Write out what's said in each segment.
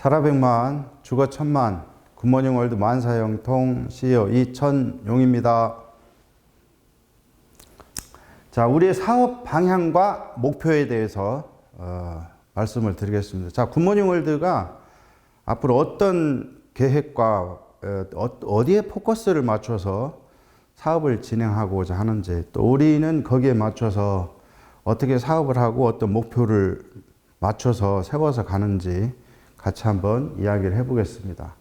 살아100만, 죽어 1000만, 굿모닝 월드 만사형통 CEO 이천용입니다. 자, 우리의 사업 방향과 목표에 대해서 말씀을 드리겠습니다. 자, 굿모닝 월드가 앞으로 어떤 계획과 어디에 포커스를 맞춰서 사업을 진행하고자 하는지, 또 우리는 거기에 맞춰서 어떻게 사업을 하고 어떤 목표를 맞춰서 세워서 가는지 같이 한번 이야기를 해보겠습니다.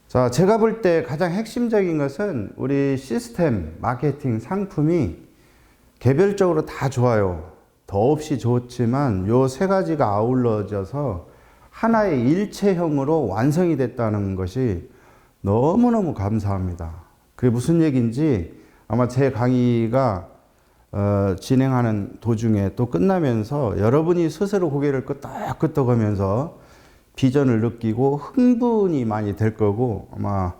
자, 제가 볼 때 가장 핵심적인 것은 우리 시스템, 마케팅, 상품이 개별적으로 다 좋아요. 더없이 좋지만 요 세 가지가 아울러져서 하나의 일체형으로 완성이 됐다는 것이 너무너무 감사합니다. 그게 무슨 얘기인지 아마 제 강의가 진행하는 도중에 또 끝나면서 여러분이 스스로 고개를 끄덕끄덕하면서 비전을 느끼고 흥분이 많이 될 거고, 아마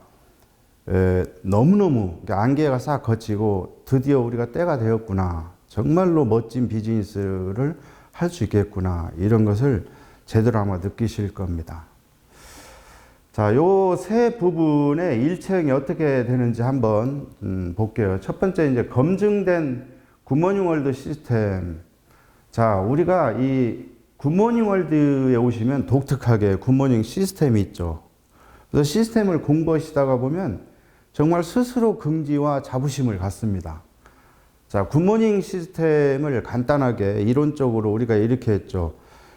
너무너무 안개가 싹 걷히고 드디어 우리가 때가 되었구나, 정말로 멋진 비즈니스를 할 수 있겠구나, 이런 것을 제대로 아마 느끼실 겁니다. 자, 요 세 부분의 일체형이 어떻게 되는지 한번 볼게요. 첫 번째, 이제 검증된 굿모닝 월드 시스템. 자, 우리가 이 굿모닝 월드에 오시면 독특하게 굿모닝 시스템이 있죠. 그래서 시스템을 공부하시다가 보면 정말 스스로 긍지와 자부심을 갖습니다. 자, 굿모닝 시스템을 간단하게 이론적으로 우리가 이렇게 했죠.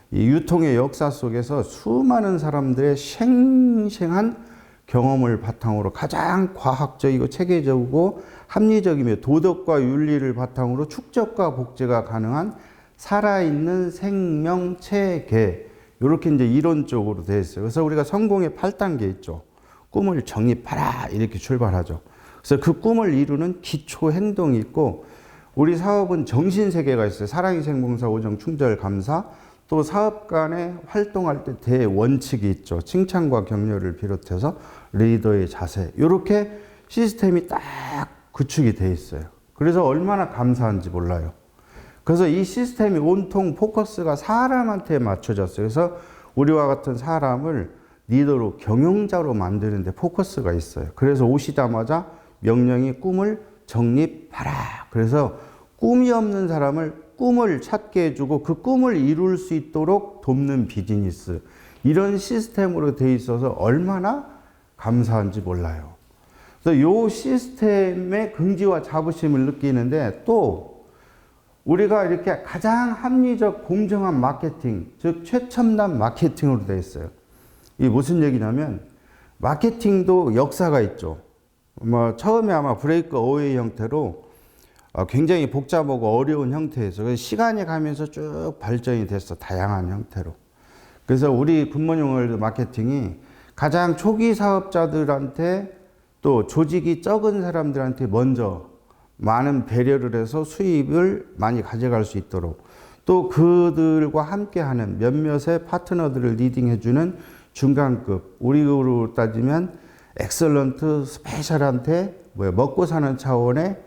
이 유통의 역사 속에서 수많은 사람들의 생생한 경험을 바탕으로 가장 과학적이고 체계적이고 합리적이며 도덕과 윤리를 바탕으로 축적과 복제가 가능한 살아있는 생명체계, 이렇게 이제 이론적으로 되어 있어요. 그래서 우리가 성공의 8단계 있죠. 꿈을 정립하라, 이렇게 출발하죠. 그래서 그 꿈을 이루는 기초 행동이 있고, 우리 사업은 정신세계가 있어요. 사랑희생봉사 오정 충절 감사, 또 사업 간에 활동할 때 대원칙이 있죠. 칭찬과 격려를 비롯해서 리더의 자세, 이렇게 시스템이 딱 구축이 돼 있어요. 그래서 얼마나 감사한지 몰라요. 그래서 이 시스템이 온통 포커스가 사람한테 맞춰졌어요. 그래서 우리와 같은 사람을 리더로, 경영자로 만드는 데 포커스가 있어요. 그래서 오시자마자 명령이 꿈을 정립하라. 그래서 꿈이 없는 사람을 꿈을 찾게 해주고 그 꿈을 이룰 수 있도록 돕는 비즈니스, 이런 시스템으로 돼 있어서 얼마나 감사한지 몰라요. 그래서 이 시스템의 긍지와 자부심을 느끼는데, 또 우리가 이렇게 가장 합리적 공정한 마케팅, 즉 최첨단 마케팅으로 되어 있어요. 이게 무슨 얘기냐면, 마케팅도 역사가 있죠. 처음에 아마 브레이크 어웨이 형태로 굉장히 복잡하고 어려운 형태에서, 그래서 시간이 가면서 쭉 발전이 됐어, 다양한 형태로. 그래서 우리 굿모닝 월드 마케팅이 가장 초기 사업자들한테, 또 조직이 적은 사람들한테 먼저 많은 배려를 해서 수입을 많이 가져갈 수 있도록, 또 그들과 함께하는 몇몇의 파트너들을 리딩해주는 중간급, 우리로 따지면 엑설런트 스페셜한테 먹고 사는 차원의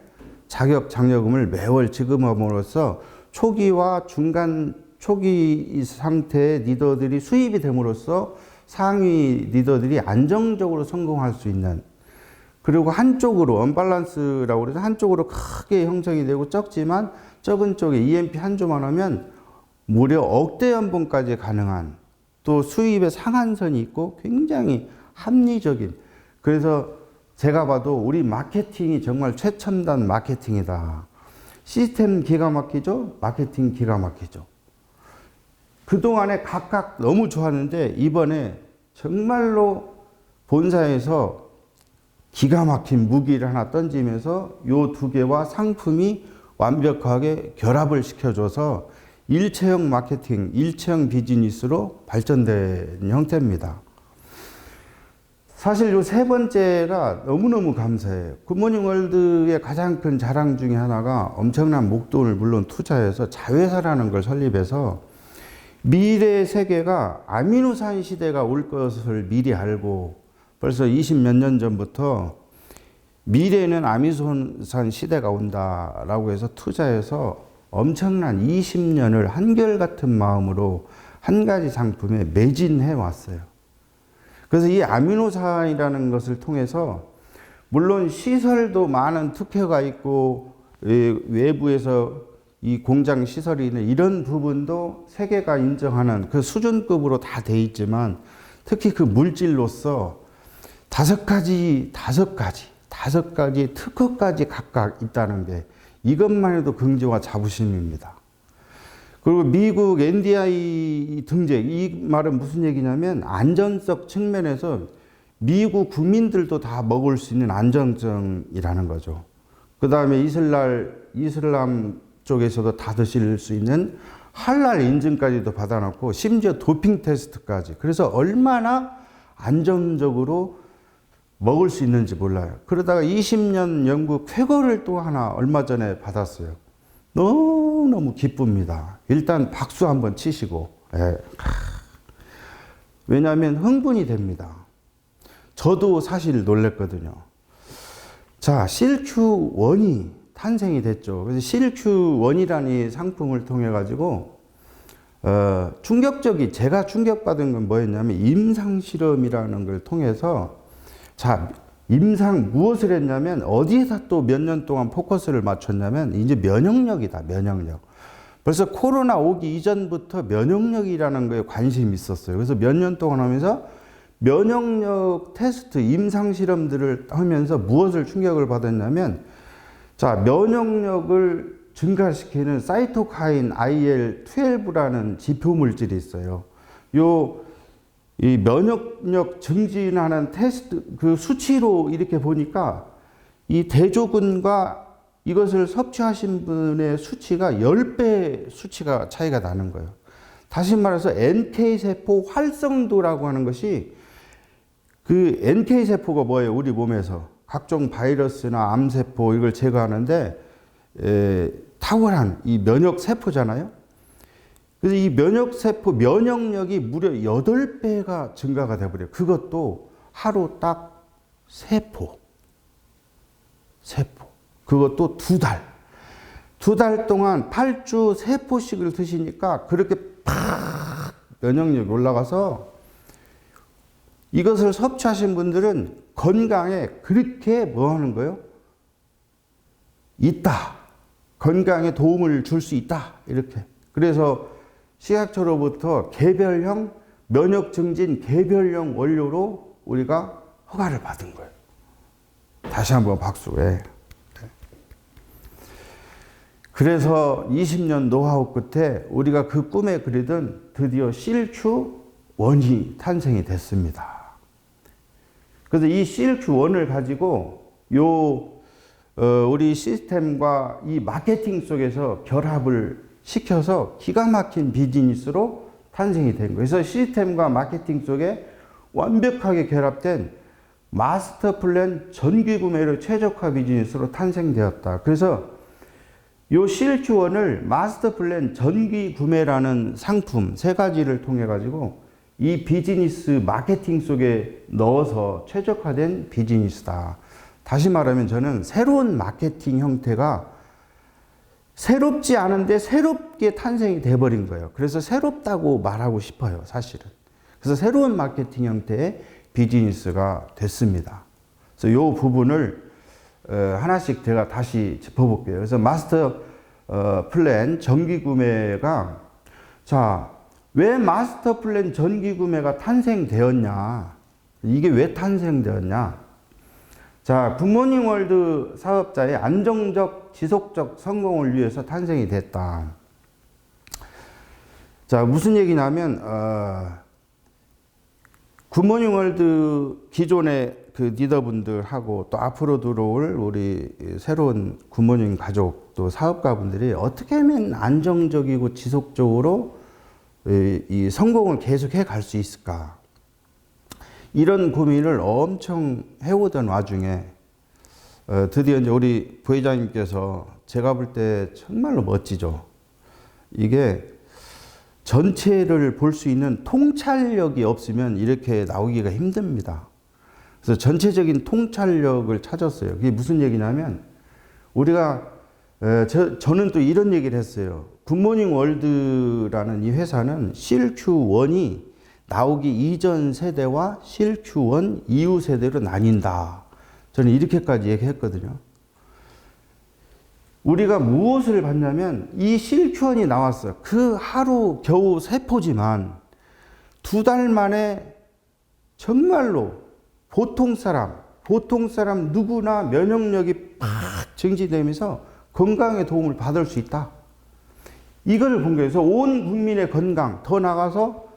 자격 장려금을 매월 지급함으로써 초기와 중간 초기 상태의 리더들이 수입이 됨으로써 상위 리더들이 안정적으로 성공할 수 있는, 그리고 한쪽으로 언밸런스라고 해서 한쪽으로 크게 형성이 되고 적지만 적은 쪽에 EMP 한 조만 하면 무려 억대 연봉까지 가능한, 또 수입의 상한선이 있고 굉장히 합리적인, 그래서 제가 봐도 우리 마케팅이 정말 최첨단 마케팅이다. 시스템 기가 막히죠? 마케팅 기가 막히죠. 그동안에 각각 너무 좋았는데 이번에 정말로 본사에서 기가 막힌 무기를 하나 던지면서 요 두 개와 상품이 완벽하게 결합을 시켜줘서 일체형 마케팅, 일체형 비즈니스로 발전된 형태입니다. 사실 요 세 번째가 너무너무 감사해요. 굿모닝 월드의 가장 큰 자랑 중에 하나가 엄청난 목돈을 물론 투자해서 자회사라는 걸 설립해서 미래의 세계가 아미노산 시대가 올 것을 미리 알고 벌써 20몇 년 전부터 미래에는 아미노산 시대가 온다라고 해서 투자해서 엄청난 20년을 한결같은 마음으로 한 가지 상품에 매진해 왔어요. 그래서 이 아미노산이라는 것을 통해서 물론 시설도 많은 특허가 있고 외부에서 이 공장 시설이 있는 이런 부분도 세계가 인정하는 그 수준급으로 다 돼 있지만 특히 그 물질로서 다섯 가지 특허까지 각각 있다는 게 이것만 해도 긍지와 자부심입니다. 그리고 미국 NDI 등재, 이 말은 무슨 얘기냐면 안전성 측면에서 미국 국민들도 다 먹을 수 있는 안전성이라는 거죠. 그 다음에 이슬람 쪽에서도 다 드실 수 있는 할랄 인증까지도 받아놓고 심지어 도핑 테스트까지. 그래서 얼마나 안정적으로 먹을 수 있는지 몰라요. 그러다가 20년 연구 쾌거를 또 하나 얼마 전에 받았어요. 너무너무 기쁩니다. 일단 박수 한번 치시고. 예. 왜냐하면 흥분이 됩니다. 저도 사실 놀랬거든요. 자, CLQ1이 탄생이 됐죠. 그래서 CLQ1이라는 상품을 통해 가지고 제가 충격받은 건 뭐였냐면 임상 실험이라는 걸 통해서 자, 무엇을 했냐면 어디에다 또 몇 년 동안 포커스를 맞췄냐면 이제 면역력이다, 면역력. 벌써 코로나 오기 이전부터 면역력이라는 거에 관심이 있었어요. 그래서 몇 년 동안 하면서 면역력 테스트, 임상 실험들을 하면서 무엇을 충격을 받았냐면 자, 면역력을 증가시키는 사이토카인 IL-12라는 지표 물질이 있어요. 이 면역력 증진하는 테스트 그 수치로 이렇게 보니까 이 대조군과 이것을 섭취하신 분의 수치가 10배 수치가 차이가 나는 거예요. 다시 말해서 NK세포 활성도라고 하는 것이 그 NK세포가 뭐예요? 우리 몸에서 각종 바이러스나 암세포 이걸 제거하는데 탁월한 이 면역세포잖아요. 그래서 이 면역력이 무려 8배가 증가가 돼버려요. 그것도 하루 딱 3포. 그것도 2달. 2달 동안 8주 3포씩을 드시니까 그렇게 팍 면역력이 올라가서 이것을 섭취하신 분들은 건강에 그렇게 뭐 하는 거예요? 있다. 건강에 도움을 줄 수 있다. 이렇게. 그래서 식약처로부터 개별형 면역 증진 개별형 원료로 우리가 허가를 받은 거예요. 다시 한번 박수. 왜? 그래서 20년 노하우 끝에 우리가 그 꿈에 그리던 드디어 CLQ1이 탄생이 됐습니다. 그래서 이 CLQ1을 가지고 우리 시스템과 이 마케팅 속에서 결합을 시켜서 기가 막힌 비즈니스로 탄생이 된 거예요. 그래서 시스템과 마케팅 속에 완벽하게 결합된 마스터 플랜 전기 구매로 최적화 비즈니스로 탄생되었다. 그래서 이 CLQ1을 마스터 플랜 전기 구매라는 상품 3가지를 통해 가지고 이 비즈니스 마케팅 속에 넣어서 최적화된 비즈니스다. 다시 말하면 저는 새로운 마케팅 형태가 새롭지 않은데 새롭게 탄생이 돼버린 거예요. 그래서 새롭다고 말하고 싶어요, 사실은. 그래서 새로운 마케팅 형태의 비즈니스가 됐습니다. 그래서 이 부분을 하나씩 제가 다시 짚어볼게요. 그래서 마스터 플랜 전기 구매가 자, 왜 마스터 플랜 전기 구매가 탄생되었냐? 이게 왜 탄생되었냐? 자, 굿모닝 월드 사업자의 안정적, 지속적 성공을 위해서 탄생이 됐다. 자, 무슨 얘기냐면, 굿모닝 월드 기존의 그 리더분들하고 또 앞으로 들어올 우리 새로운 굿모닝 가족 또 사업가분들이 어떻게 하면 안정적이고 지속적으로 이 성공을 계속해 갈 수 있을까? 이런 고민을 엄청 해오던 와중에 드디어 이제 우리 부회장님께서 제가 볼 때 정말로 멋지죠. 이게 전체를 볼 수 있는 통찰력이 없으면 이렇게 나오기가 힘듭니다. 그래서 전체적인 통찰력을 찾았어요. 그게 무슨 얘기냐면 우리가 저는 또 이런 얘기를 했어요. 굿모닝 월드라는 이 회사는 CLQ1이 나오기 이전 세대와 CLQ1 이후 세대로 나뉜다. 저는 이렇게까지 얘기했거든요. 우리가 무엇을 봤냐면 이 CLQ1이 나왔어요. 그 하루 겨우 세포지만 2달 만에 정말로 보통 사람 누구나 면역력이 팍 증진되면서 건강에 도움을 받을 수 있다. 이걸 본 거예요. 그래서 온 국민의 건강, 더 나아가서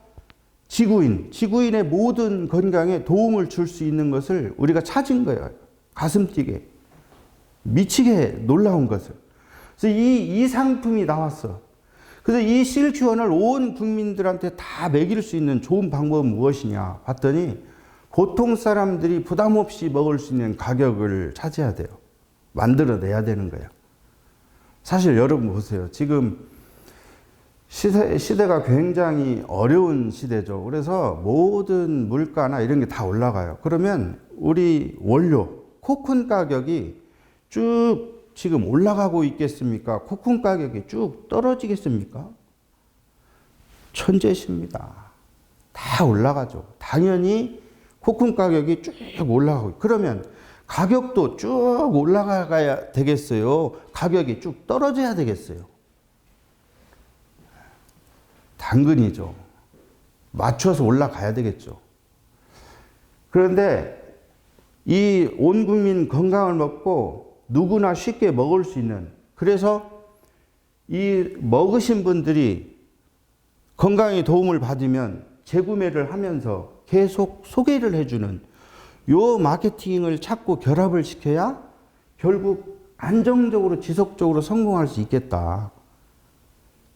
지구인의 모든 건강에 도움을 줄 수 있는 것을 우리가 찾은 거예요. 가슴 뛰게. 미치게 놀라운 것을. 그래서 이 상품이 나왔어. 그래서 이 CLQ1을 온 국민들한테 다 먹일 수 있는 좋은 방법은 무엇이냐 봤더니 보통 사람들이 부담 없이 먹을 수 있는 가격을 찾아야 돼요. 만들어내야 되는 거예요. 사실 여러분 보세요. 지금 시대가 굉장히 어려운 시대죠. 그래서 모든 물가나 이런 게 다 올라가요. 그러면 우리 원료, 코쿤 가격이 쭉 지금 올라가고 있겠습니까? 코쿤 가격이 쭉 떨어지겠습니까? 천재십니다. 다 올라가죠. 당연히 코쿤 가격이 쭉 올라가고, 그러면 가격도 쭉 올라가야 되겠어요? 가격이 쭉 떨어져야 되겠어요? 당근이죠. 맞춰서 올라가야 되겠죠. 그런데 이 온 국민 건강을 먹고 누구나 쉽게 먹을 수 있는, 그래서 이 먹으신 분들이 건강에 도움을 받으면 재구매를 하면서 계속 소개를 해주는 요 마케팅을 찾고 결합을 시켜야 결국 안정적으로 지속적으로 성공할 수 있겠다.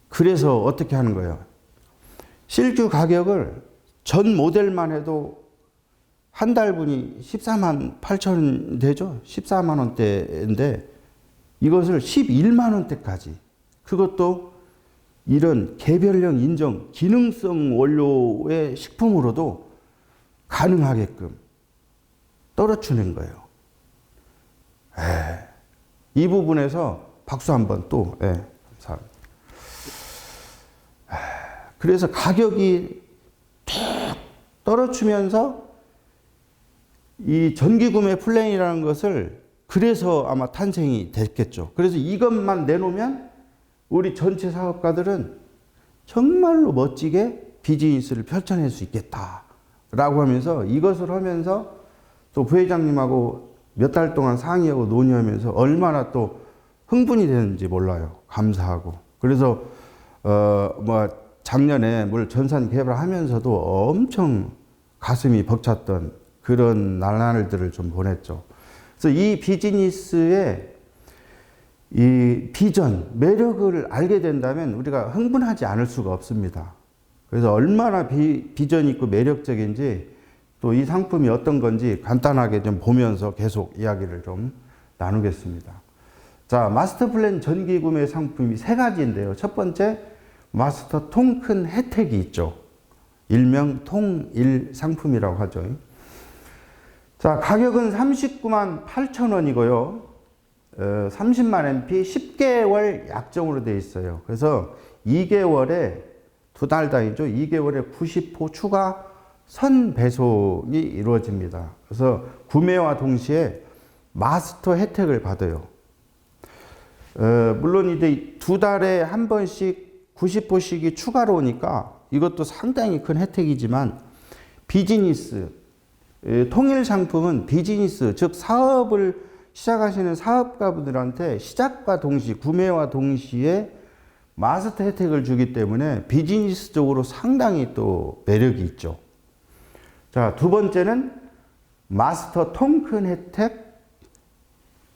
그래서 어떻게 하는 거예요? CLQ 가격을 전 모델만 해도 한 달분이 14만 8천 되죠? 14만 원대인데 이것을 11만 원대까지, 그것도 이런 개별형 인정 기능성 원료의 식품으로도 가능하게끔 떨어뜨린 거예요. 이 부분에서 박수 한번 또, 감사합니다. 그래서 가격이 툭 떨어지면서 이 전기구매 플랜이라는 것을, 그래서 아마 탄생이 됐겠죠. 그래서 이것만 내놓으면 우리 전체 사업가들은 정말로 멋지게 비즈니스를 펼쳐낼 수 있겠다라고 하면서, 이것을 하면서 또 부회장님하고 몇 달 동안 상의하고 논의하면서 얼마나 또 흥분이 되는지 몰라요. 감사하고. 그래서 작년에 물 전산 개발하면서도 엄청 가슴이 벅찼던 그런 날들을 좀 보냈죠. 그래서 이 비즈니스의 이 비전, 매력을 알게 된다면 우리가 흥분하지 않을 수가 없습니다. 그래서 얼마나 비전 있고 매력적인지, 또 이 상품이 어떤 건지 간단하게 좀 보면서 계속 이야기를 좀 나누겠습니다. 자, 마스터 플랜 전기 구매 상품이 3가지인데요. 첫 번째, 마스터 통큰 혜택이 있죠. 일명 통일 상품이라고 하죠. 자, 가격은 39만 8천 원이고요. 30만 MP 10개월 약정으로 되어 있어요. 그래서 2개월에 2달 단위죠. 2개월에 90호 추가 선 배송이 이루어집니다. 그래서 구매와 동시에 마스터 혜택을 받아요. 물론 이제 2달에 한 번씩 90호씩이 추가로 오니까 이것도 상당히 큰 혜택이지만, 비즈니스, 통일 상품은 비즈니스, 즉 사업을 시작하시는 사업가분들한테 시작과 동시에, 구매와 동시에 마스터 혜택을 주기 때문에 비즈니스적으로 상당히 또 매력이 있죠. 자, 두 번째는 마스터 통큰 혜택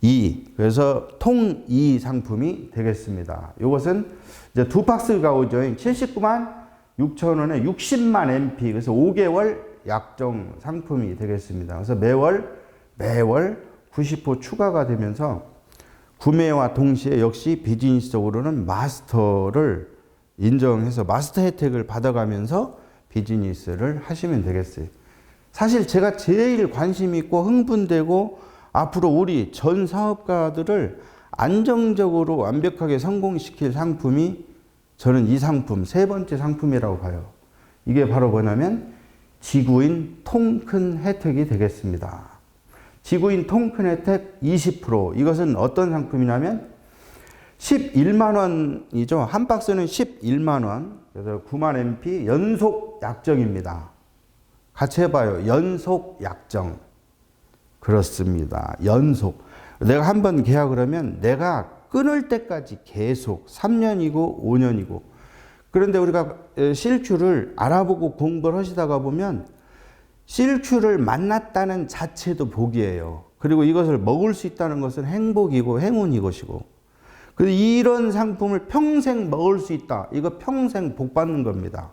2. 그래서 통 2 상품이 되겠습니다. 이것은 이제 2박스가 오죠. 79만 6천 원에 60만 MP. 그래서 5개월 약정 상품이 되겠습니다. 그래서 매월 90호 추가가 되면서 구매와 동시에 역시 비즈니스적으로는 마스터를 인정해서 마스터 혜택을 받아가면서 비즈니스를 하시면 되겠어요. 사실 제가 제일 관심 있고 흥분되고 앞으로 우리 전 사업가들을 안정적으로 완벽하게 성공시킬 상품이 저는 이 상품, 세 번째 상품이라고 봐요. 이게 바로 뭐냐면 지구인 통큰 혜택이 되겠습니다. 지구인 통큰 혜택 20%. 이것은 어떤 상품이냐면 11만 원이죠. 한 박스는 11만 원. 그래서 9만 MP 연속 약정입니다. 같이 해봐요. 연속 약정. 그렇습니다. 연속. 내가 한번 계약을 하면 내가 끊을 때까지 계속 3년이고 5년이고. 그런데 우리가 실큐를 알아보고 공부를 하시다가 보면 실큐를 만났다는 자체도 복이에요. 그리고 이것을 먹을 수 있다는 것은 행복이고 행운이 것이고. 그래서 이런 상품을 평생 먹을 수 있다. 이거 평생 복 받는 겁니다.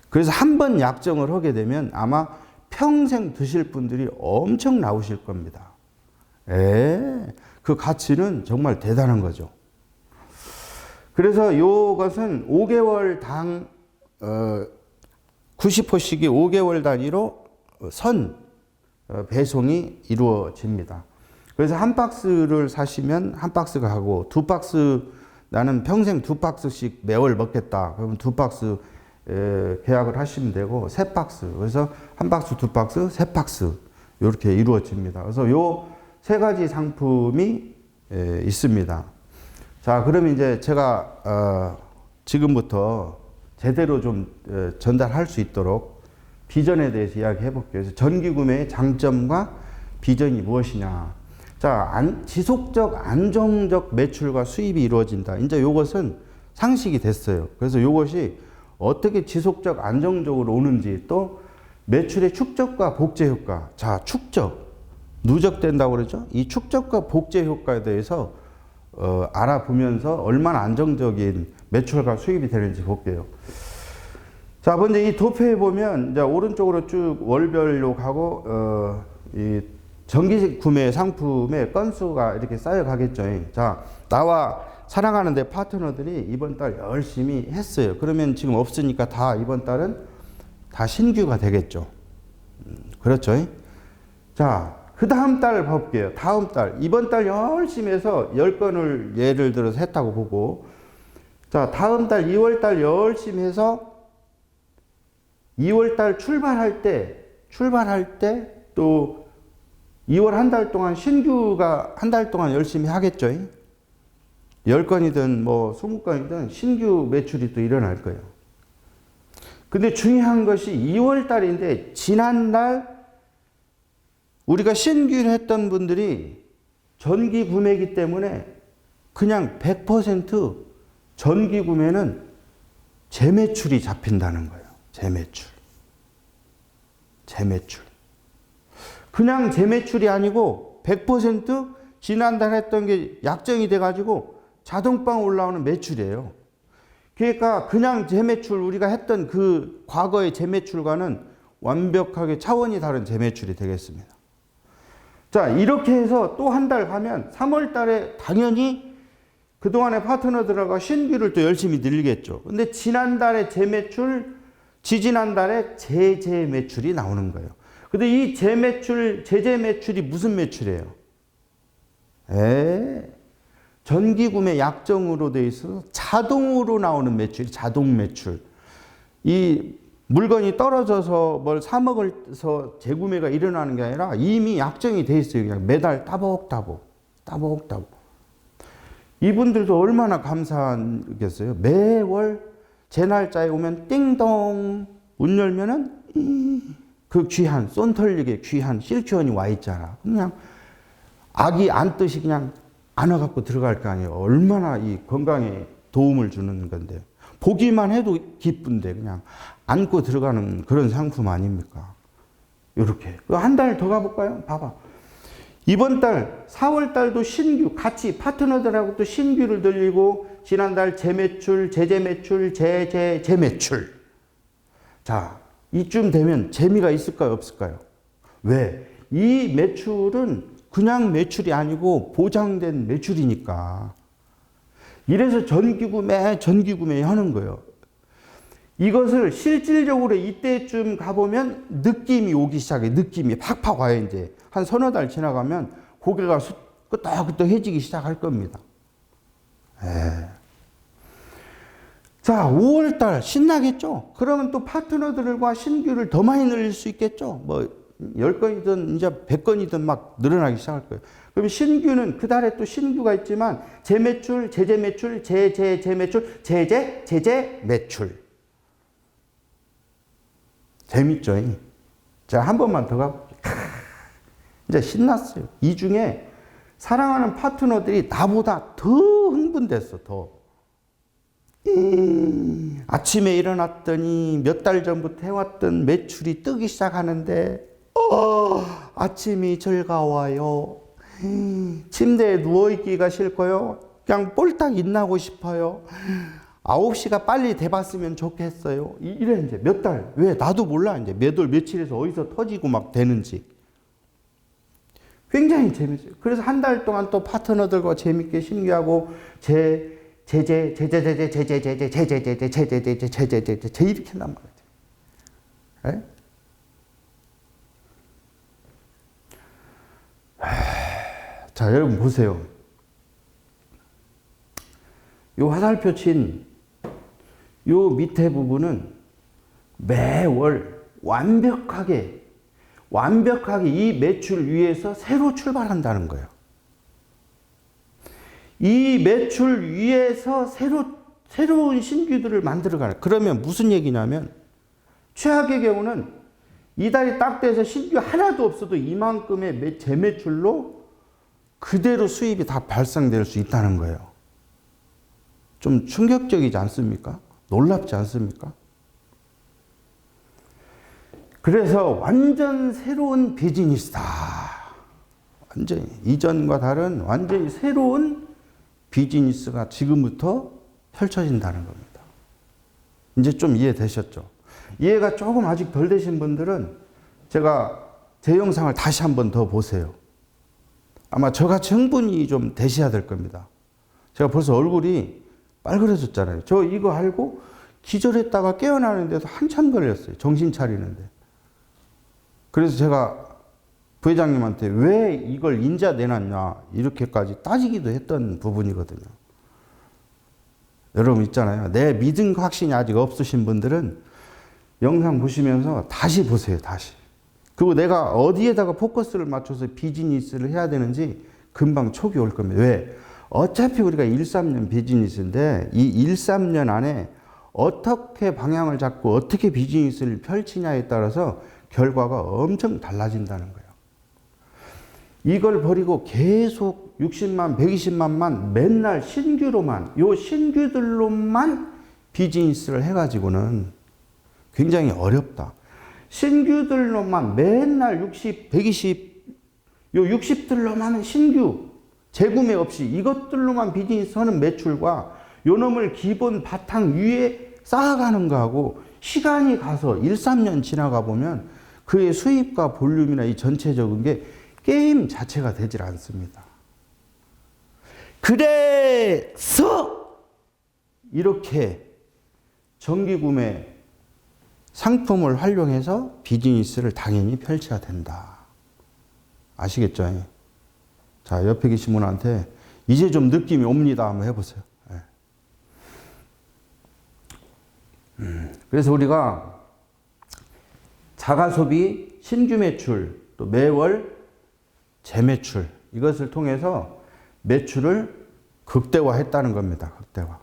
그래서 한 번 약정을 하게 되면 아마 평생 드실 분들이 엄청 나오실 겁니다. 그 가치는 정말 대단한 거죠. 그래서 이것은 5개월 당 90호씩이 5개월 단위로 배송이 이루어집니다. 그래서 한 박스를 사시면 한 박스가 하고 두 박스 나는 평생 두 박스씩 매월 먹겠다. 그러면 두 박스 계약을 하시면 되고 세 박스. 그래서 한 박스, 두 박스, 세 박스 이렇게 이루어집니다. 그래서 요 세 가지 상품이 있습니다. 자, 그럼 이제 제가 지금부터 제대로 좀 전달할 수 있도록 비전에 대해서 이야기해 볼게요. 그래서 전기 구매의 장점과 비전이 무엇이냐. 자, 지속적 안정적 매출과 수입이 이루어진다. 이제 이것은 상식이 됐어요. 그래서 이것이 어떻게 지속적 안정적으로 오는지 또 매출의 축적과 복제 효과. 자, 축적. 누적된다고 그러죠. 이 축적과 복제 효과에 대해서 알아보면서 얼마나 안정적인 매출과 수입이 되는지 볼게요. 자, 먼저 이 도표에 보면 이제 오른쪽으로 쭉 월별로 가고 이 정기 구매 상품의 건수가 이렇게 쌓여가겠죠. 자, 나와 사랑하는 내 파트너들이 이번 달 열심히 했어요. 그러면 지금 없으니까 다 이번 달은 다 신규가 되겠죠. 그렇죠. 자, 그 다음 달 볼게요. 다음 달. 이번 달 열심히 해서 10건을 예를 들어서 했다고 보고, 자, 다음 달 2월 달 열심히 해서 2월 달 출발할 때 또 2월 한 달 동안 신규가 한 달 동안 열심히 하겠죠. 10건이든 뭐 20건이든 신규 매출이 또 일어날 거예요. 근데 중요한 것이 2월 달인데 지난달 우리가 신규를 했던 분들이 전기 구매이기 때문에 그냥 100% 전기 구매는 재매출이 잡힌다는 거예요. 재매출. 그냥 재매출이 아니고 100% 지난달 했던 게 약정이 돼가지고 자동방 올라오는 매출이에요. 그러니까 그냥 재매출 우리가 했던 그 과거의 재매출과는 완벽하게 차원이 다른 재매출이 되겠습니다. 자, 이렇게 해서 또 한 달 가면 3월 달에 당연히 그동안의 파트너들과 신규를 또 열심히 늘리겠죠. 근데 지난달에 재매출, 지지난달에 재매출이 나오는 거예요. 근데 이 재매출이 무슨 매출이에요? 전기 구매 약정으로 돼 있어서 자동으로 나오는 매출, 자동 매출. 이 물건이 떨어져서 뭘 사 먹어서 재구매가 일어나는 게 아니라 이미 약정이 돼 있어요. 그냥 매달 따복따복. 이분들도 얼마나 감사하겠어요. 매월 제 날짜에 오면 띵동 문 열면은 그 귀한 쏜 털리게 귀한 실큐원이 와 있잖아. 그냥 아기 안듯이 그냥 안아갖고 들어갈 거 아니에요. 얼마나 이 건강에 도움을 주는 건데. 보기만 해도 기쁜데 그냥 안고 들어가는 그런 상품 아닙니까? 이렇게. 한 달 더 가볼까요? 봐봐. 이번 달 4월 달도 신규 같이 파트너들하고 또 신규를 늘리고 지난달 재매출, 재매출. 자, 이쯤 되면 재미가 있을까요? 없을까요? 왜? 이 매출은 그냥 매출이 아니고 보장된 매출이니까. 이래서 전기 구매 하는 거예요. 이것을 실질적으로 이때쯤 가보면 느낌이 오기 시작해. 느낌이 팍팍 와요, 이제. 한 서너 달 지나가면 고개가 끄떡끄떡해지기 시작할 겁니다. 예. 자, 5월달 신나겠죠? 그러면 또 파트너들과 신규를 더 많이 늘릴 수 있겠죠? 뭐 10건이든 이제 100건이든 막 늘어나기 시작할 거예요. 그럼 신규는 그 달에 또 신규가 있지만 재매출, 재재매출, 재재재매출, 재재재재매출. 재밌죠? 자, 한 번만 더 가볼게요. 이제 신났어요. 이 중에 사랑하는 파트너들이 나보다 더 흥분됐어, 더. 아침에 일어났더니 몇 달 전부터 해왔던 매출이 뜨기 시작하는데, 아침이 즐거워요. 침대에 누워있기가 싫고요. 그냥 꼴딱 일어나고 싶어요. 9시가 빨리 돼봤으면 좋겠어요. 이래, 이제 몇 달. 왜? 나도 몰라. 이제 몇 월, 며칠에서 어디서 터지고 막 되는지. 굉장히 재밌어요. 그래서 한 달 동안 또 파트너들과 재밌게 신기하고, 제제제제제제제제제제제제제제제제제제 이렇게 한단 말이죠. 자, 여러분 보세요. 요 화살표 친 요 밑에 부분은 매월 완벽하게 이 매출 위에서 새로 출발한다는 거예요. 이 매출 위에서 새로운 신규들을 만들어가는. 그러면 무슨 얘기냐면, 최악의 경우는 이 달이 딱 돼서 신규 하나도 없어도 이만큼의 재매출로 그대로 수입이 다 발생될 수 있다는 거예요. 좀 충격적이지 않습니까? 놀랍지 않습니까? 그래서 완전 새로운 비즈니스다. 완전히 이전과 다른 완전히 새로운 비즈니스가 지금부터 펼쳐진다는 겁니다. 이제 좀 이해되셨죠? 이해가 조금 아직 덜 되신 분들은 제가 제 영상을 다시 한번 더 보세요. 아마 저같이 흥분이 좀 되셔야 될 겁니다. 제가 벌써 얼굴이 빨그러졌잖아요. 저 이거 알고 기절했다가 깨어나는데도 한참 걸렸어요. 정신 차리는데. 그래서 제가 부회장님한테 왜 이걸 인자 내놨냐 이렇게까지 따지기도 했던 부분이거든요. 여러분 있잖아요. 내 믿음 확신이 아직 없으신 분들은 영상 보시면서 다시 보세요. 다시. 그리고 내가 어디에다가 포커스를 맞춰서 비즈니스를 해야 되는지 금방 촉이 올 겁니다. 왜? 어차피 우리가 1-3년 비즈니스인데 이 1-3년 안에 어떻게 방향을 잡고 어떻게 비즈니스를 펼치냐에 따라서 결과가 엄청 달라진다는 거예요. 이걸 버리고 계속 60만, 120만만 맨날 신규로만, 요 신규들로만 비즈니스를 해가지고는 굉장히 어렵다. 신규들로만 맨날 60, 120, 요 60들로만 신규, 재구매 없이 이것들로만 비즈니스 하는 매출과 요 놈을 기본 바탕 위에 쌓아가는 거하고 시간이 가서 1-3년 지나가 보면 그의 수입과 볼륨이나 이 전체적인 게 게임 자체가 되질 않습니다. 그래서 이렇게 정기구매 상품을 활용해서 비즈니스를 당연히 펼쳐야 된다. 아시겠죠? 자, 옆에 계신 분한테 이제 좀 느낌이 옵니다. 한번 해보세요. 그래서 우리가 자가소비, 신규 매출, 또 매월 재매출 이것을 통해서 매출을 극대화했다는 겁니다. 극대화.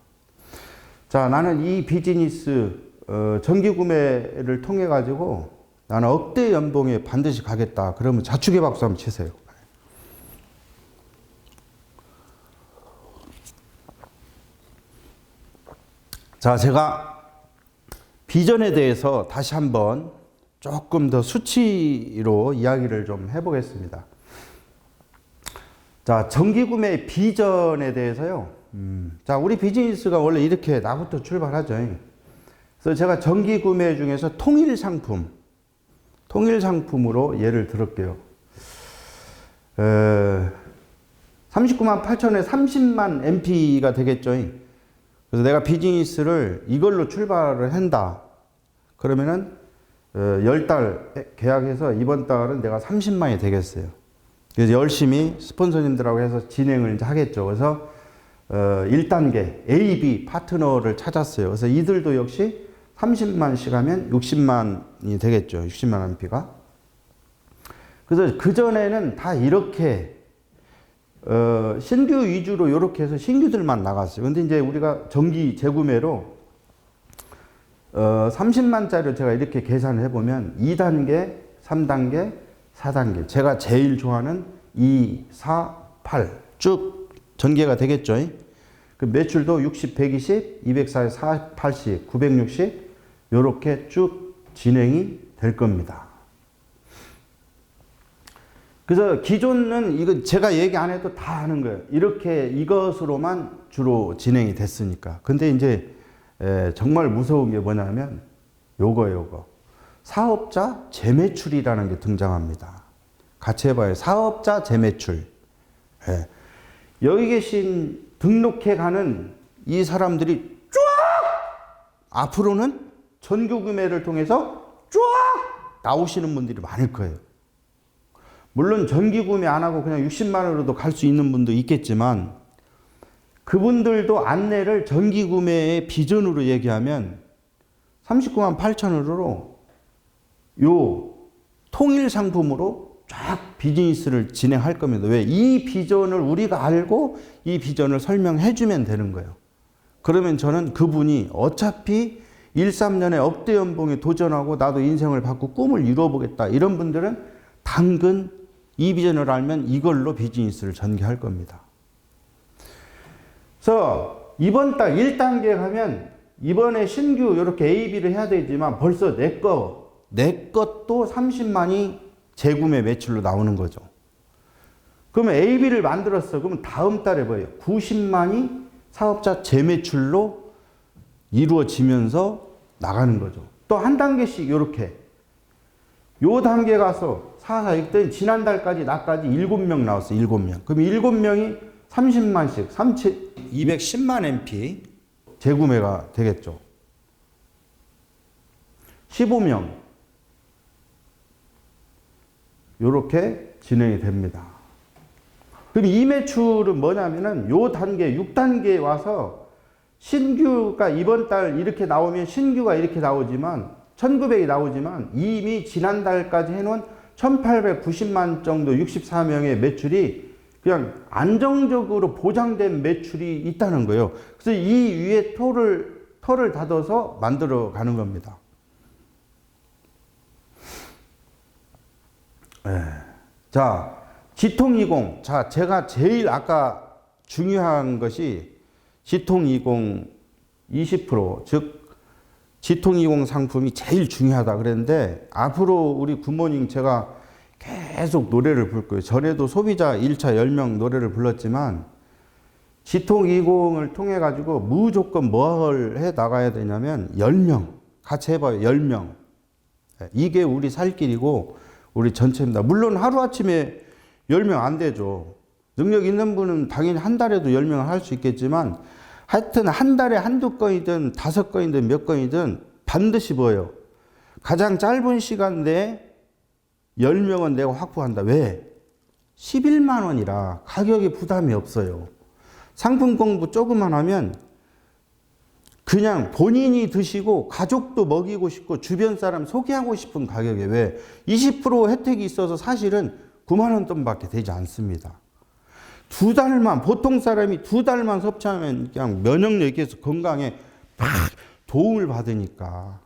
자, 나는 이 비즈니스 정기구매를 통해 가지고 나는 억대 연봉에 반드시 가겠다. 그러면 자축의 박수 한번 치세요. 자, 제가 비전에 대해서 다시 한번 조금 더 수치로 이야기를 좀 해보겠습니다. 자, 정기구매 비전에 대해서요. 자, 우리 비즈니스가 원래 이렇게 나부터 출발하죠. 그래서 제가 정기구매 중에서 통일 상품으로 예를 들을게요. 39만 8천에 30만 MP가 되겠죠. 그래서 내가 비즈니스를 이걸로 출발을 한다. 그러면은 10달 계약해서 이번 달은 내가 30만이 되겠어요. 그래서 열심히 스폰서님들하고 해서 진행을 이제 하겠죠. 그래서 1단계 A, B 파트너를 찾았어요. 그래서 이들도 역시 30만씩 하면 60만이 되겠죠. 60만 암피가. 그래서 그전에는 다 이렇게 신규 위주로 이렇게 해서 신규들만 나갔어요. 근데 이제 우리가 정기 재구매로 30만짜리를 제가 이렇게 계산을 해보면 2단계, 3단계, 4단계. 제가 제일 좋아하는 2, 4, 8 쭉 전개가 되겠죠. 그 매출도 60, 120, 240, 480, 960 이렇게 쭉 진행이 될 겁니다. 그래서 기존은 이거 제가 얘기 안 해도 다 하는 거예요. 이렇게 이것으로만 주로 진행이 됐으니까. 근데 이제 정말 무서운 게 뭐냐면 요거. 사업자 재매출이라는 게 등장합니다. 같이 해봐요. 사업자 재매출. 여기 계신 등록해가는 이 사람들이 쫙! 앞으로는 전교 구매를 통해서 쫙! 나오시는 분들이 많을 거예요. 물론 전기 구매 안 하고 그냥 60만 원으로도 갈 수 있는 분도 있겠지만 그분들도 안내를 전기 구매의 비전으로 얘기하면 39만 8천 원으로 요 통일 상품으로 쫙 비즈니스를 진행할 겁니다. 왜? 이 비전을 우리가 알고 이 비전을 설명해 주면 되는 거예요. 그러면 저는 그분이 어차피 13년에 억대 연봉에 도전하고 나도 인생을 바꾸고 꿈을 이루어보겠다. 이런 분들은 당근 이 비전을 알면 이걸로 비즈니스를 전개할 겁니다. 그래서 이번 달 1단계 가면 이번에 신규 이렇게 A, B를 해야 되지만 벌써 내 것도 30만이 재구매 매출로 나오는 거죠. 그러면 A, B를 만들었어. 그러면 다음 달에 뭐예요? 90만이 사업자 재매출로 이루어지면서 나가는 거죠. 또 한 단계씩 이렇게 요 단계 가서 4, 4, 있더니 지난달까지 나까지 7명 나왔어요. 7명. 그럼 7명이 30만씩 210만 MP 재구매가 되겠죠. 15명 요렇게 진행이 됩니다. 그럼 이 매출은 뭐냐면은 요 단계 6단계에 와서 신규가 이번 달 이렇게 나오면 신규가 이렇게 나오지만 1900이 나오지만 이미 지난달까지 해놓은 1890만 정도 64명의 매출이 그냥 안정적으로 보장된 매출이 있다는 거예요. 그래서 이 위에 털을 닫아서 만들어 가는 겁니다. 자, 지통20. 자, 제가 제일 아까 중요한 것이 지통20 20%, 즉 지통20 상품이 제일 중요하다 그랬는데 앞으로 우리 굿모닝 제가 계속 노래를 부를 거예요. 전에도 소비자 1차 10명 노래를 불렀지만 지통20을 통해 가지고 무조건 뭘 해 나가야 되냐면 10명 같이 해봐요. 10명. 이게 우리 살 길이고 우리 전체입니다. 물론 하루아침에 10명 안 되죠. 능력 있는 분은 당연히 한 달에도 10명을 할 수 있겠지만 하여튼 한 달에 한두 건이든 5건이든 몇 건이든 반드시 뭐예요? 가장 짧은 시간 내에 10명은 내가 확보한다. 왜? 11만 원이라 가격이 부담이 없어요. 상품 공부 조금만 하면 그냥 본인이 드시고 가족도 먹이고 싶고 주변 사람 소개하고 싶은 가격에 왜? 20% 혜택이 있어서 사실은 9만 원 돈밖에 되지 않습니다. 두 달만, 보통 사람이 두 달만 섭취하면 그냥 면역력에서 건강에 막 도움을 받으니까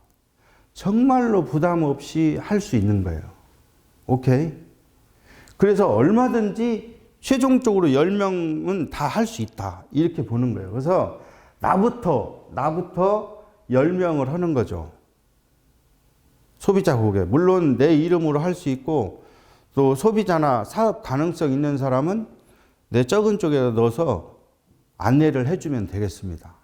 정말로 부담 없이 할 수 있는 거예요. 오케이? 그래서 얼마든지 최종적으로 10명은 다 할 수 있다. 이렇게 보는 거예요. 그래서 나부터 10명을 하는 거죠. 소비자 고객. 물론 내 이름으로 할 수 있고 또 소비자나 사업 가능성 있는 사람은 내 적은 쪽에다 넣어서 안내를 해주면 되겠습니다.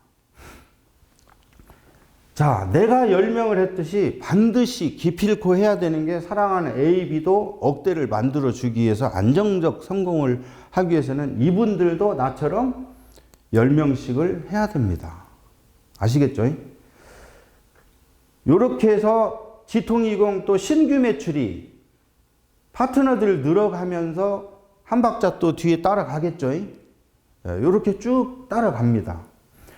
자, 내가 10명을 했듯이 반드시 기필코 해야 되는 게 사랑하는 A, B도 억대를 만들어주기 위해서 안정적 성공을 하기 위해서는 이분들도 나처럼 10명씩을 해야 됩니다. 아시겠죠? 이렇게 해서 지통20 또 신규 매출이 파트너들 늘어가면서 한 박자 또 뒤에 따라가겠죠. 이렇게 쭉 따라갑니다.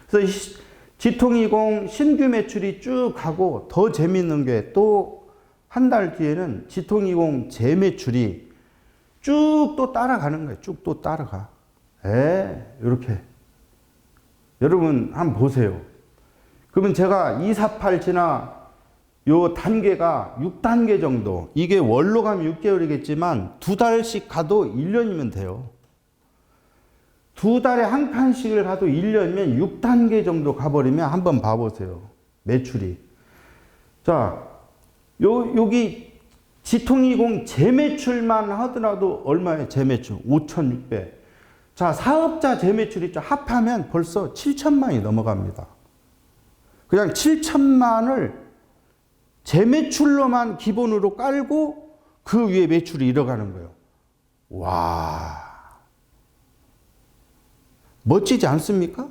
그래서 지통20 신규 매출이 쭉 가고 더 재밌는 게 또 한 달 뒤에는 지통20 재매출이 쭉 또 따라가는 거예요. 쭉 또 따라가. 이렇게. 여러분 한번 보세요. 그러면 제가 248 지나 요 단계가 6단계 정도. 이게 월로 가면 6개월이겠지만 2달씩 가도 1년이면 돼요. 2달에 한 칸씩을 가도 1년이면 6단계 정도 가버리면 한번 봐보세요. 매출이. 자, 여기 지통20 재매출만 하더라도 얼마예요? 재매출 5,600. 자, 사업자 재매출 있죠. 합하면 벌써 7천만이 넘어갑니다. 그냥 7천만을 재매출로만 기본으로 깔고 그 위에 매출이 일어가는 거예요. 와. 멋지지 않습니까?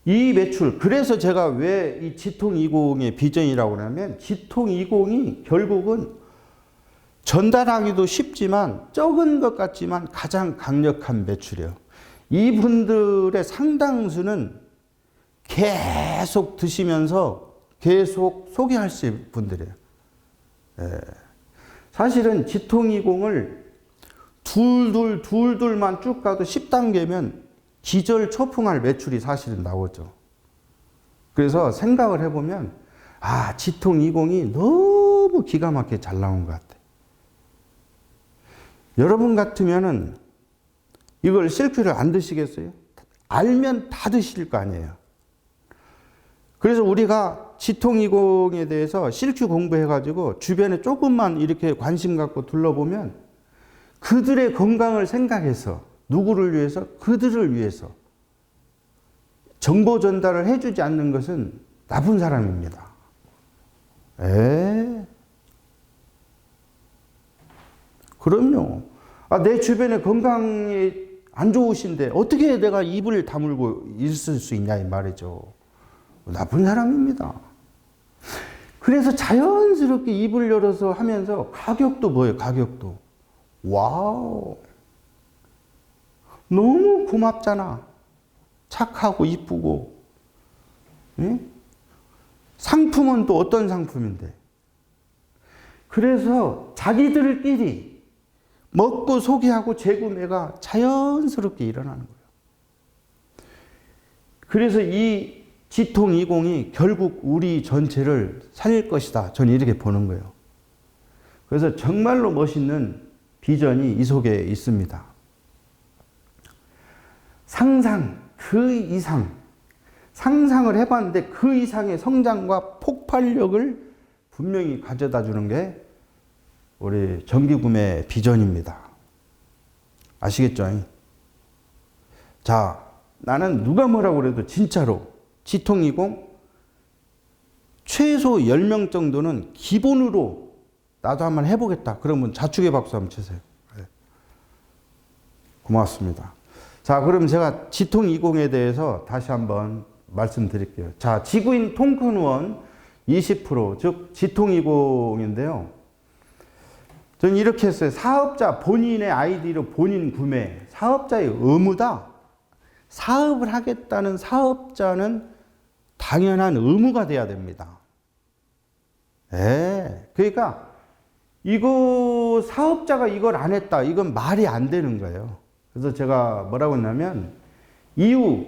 이 매출, 그래서 제가 왜 이 지통20의 비전이라고 하냐면 지통20이 결국은 전달하기도 쉽지만 적은 것 같지만 가장 강력한 매출이에요. 이분들의 상당수는 계속 드시면서 계속 소개하실 분들이에요. 사실은 지통20을 둘만 쭉 가도 10단계면 기절 초풍할 매출이 사실은 나오죠. 그래서 생각을 해보면 지통20이 너무 기가 막히게 잘 나온 것 같아. 여러분 같으면은 이걸 실큐를 안 드시겠어요? 알면 다 드실 거 아니에요. 그래서 우리가 지통20에 대해서 실큐 공부해가지고 주변에 조금만 이렇게 관심 갖고 둘러보면 그들의 건강을 생각해서 누구를 위해서? 그들을 위해서 정보 전달을 해주지 않는 것은 나쁜 사람입니다. 그럼요. 내 주변에 건강이 안 좋으신데 어떻게 내가 입을 다물고 있을 수 있냐 이 말이죠. 나쁜 사람입니다. 그래서 자연스럽게 입을 열어서 하면서 가격도 뭐예요? 가격도. 와우. 너무 고맙잖아. 착하고 이쁘고. 응? 상품은 또 어떤 상품인데. 그래서 자기들끼리 먹고 소개하고 재구매가 자연스럽게 일어나는 거예요. 그래서 이 지통20이 결국 우리 전체를 살릴 것이다. 저는 이렇게 보는 거예요. 그래서 정말로 멋있는 비전이 이 속에 있습니다. 상상, 그 이상, 상상을 해봤는데 그 이상의 성장과 폭발력을 분명히 가져다 주는 게 우리 정기구매 비전입니다. 아시겠죠? 자, 나는 누가 뭐라고 그래도 진짜로 지통20 최소 10명 정도는 기본으로 나도 한번 해보겠다. 그러면 자축의 박수 한번 치세요. 고맙습니다. 자, 그럼 제가 지통20에 대해서 다시 한번 말씀드릴게요. 자, 지구인 통큰원 20%, 즉 지통20인데요. 저는 이렇게 했어요. 사업자 본인의 아이디로 본인 구매, 사업자의 의무다. 사업을 하겠다는 사업자는 당연한 의무가 돼야 됩니다. 그러니까 이거 사업자가 이걸 안 했다. 이건 말이 안 되는 거예요. 그래서 제가 뭐라고 했냐면 이유,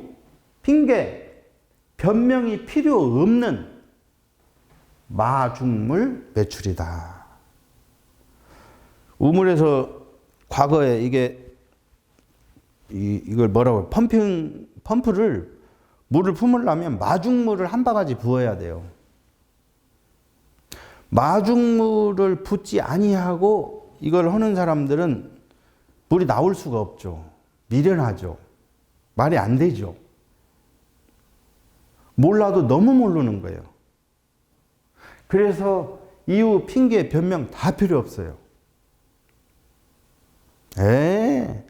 핑계, 변명이 필요 없는 마중물 매출이다. 우물에서 과거에 이걸 뭐라고 해요? 펌프를 물을 품으려면 마중물을 한 바가지 부어야 돼요. 마중물을 붓지 아니하고 이걸 하는 사람들은 물이 나올 수가 없죠. 미련하죠. 말이 안 되죠. 몰라도 너무 모르는 거예요. 그래서 이유, 핑계, 변명 다 필요 없어요. 할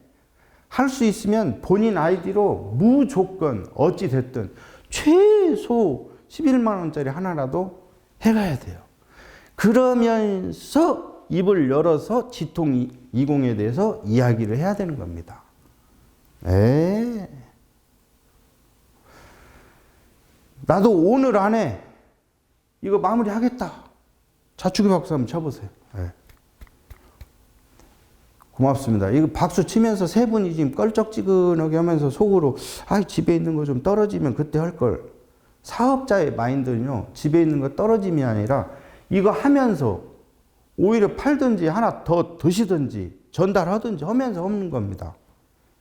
수 있으면 본인 아이디로 무조건 어찌 됐든 최소 11만 원짜리 하나라도 해가야 돼요. 그러면서 입을 열어서 지통 20에 대해서 이야기를 해야 되는 겁니다. 나도 오늘 안에 이거 마무리하겠다. 자축이 박수 한번 쳐보세요. 고맙습니다. 이거 박수 치면서 세 분이 지금 껄쩍지근하게 하면서 속으로 집에 있는 거 좀 떨어지면 그때 할 걸. 사업자의 마인드는요, 집에 있는 거 떨어짐이 아니라 이거 하면서 오히려 팔든지 하나 더 드시든지 전달하든지 하면서 없는 겁니다.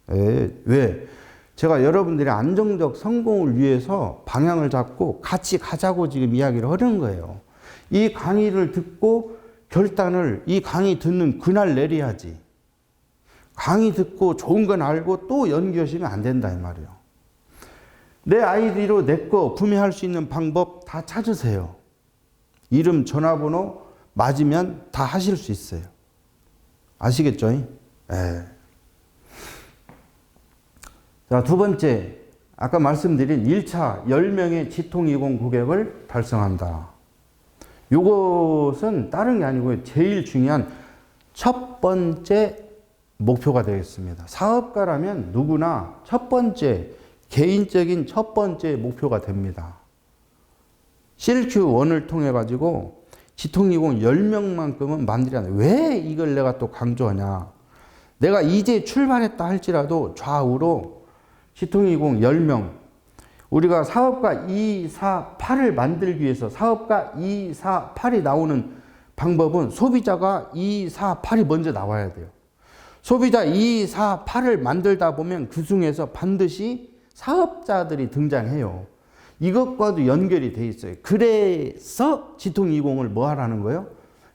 왜? 제가 여러분들의 안정적 성공을 위해서 방향을 잡고 같이 가자고 지금 이야기를 하는 거예요. 이 강의를 듣고 결단을 이 강의 듣는 그날 내려야지. 강의 듣고 좋은 건 알고 또 연기하시면 안 된다 이 말이에요. 내 아이디로 내 거 구매할 수 있는 방법 다 찾으세요. 이름, 전화번호 맞으면 다 하실 수 있어요. 아시겠죠? 자, 두 번째, 아까 말씀드린 1차 10명의 지통20 고객을 달성한다. 이것은 다른 게 아니고요. 제일 중요한 첫 번째 목표가 되겠습니다. 사업가라면 누구나 첫 번째, 개인적인 첫 번째 목표가 됩니다. CLQ1을 통해 가지고 지통20 10명만큼은 만들어야 돼. 왜 이걸 내가 또 강조하냐. 내가 이제 출발했다 할지라도 좌우로 지통20 10명, 우리가 사업가 2, 4, 8을 만들기 위해서 사업가 2, 4, 8이 나오는 방법은 소비자가 2, 4, 8이 먼저 나와야 돼요. 소비자 2, 4, 8을 만들다 보면 그 중에서 반드시 사업자들이 등장해요. 이것과도 연결이 돼 있어요. 그래서 지통20을 뭐 하라는 거예요?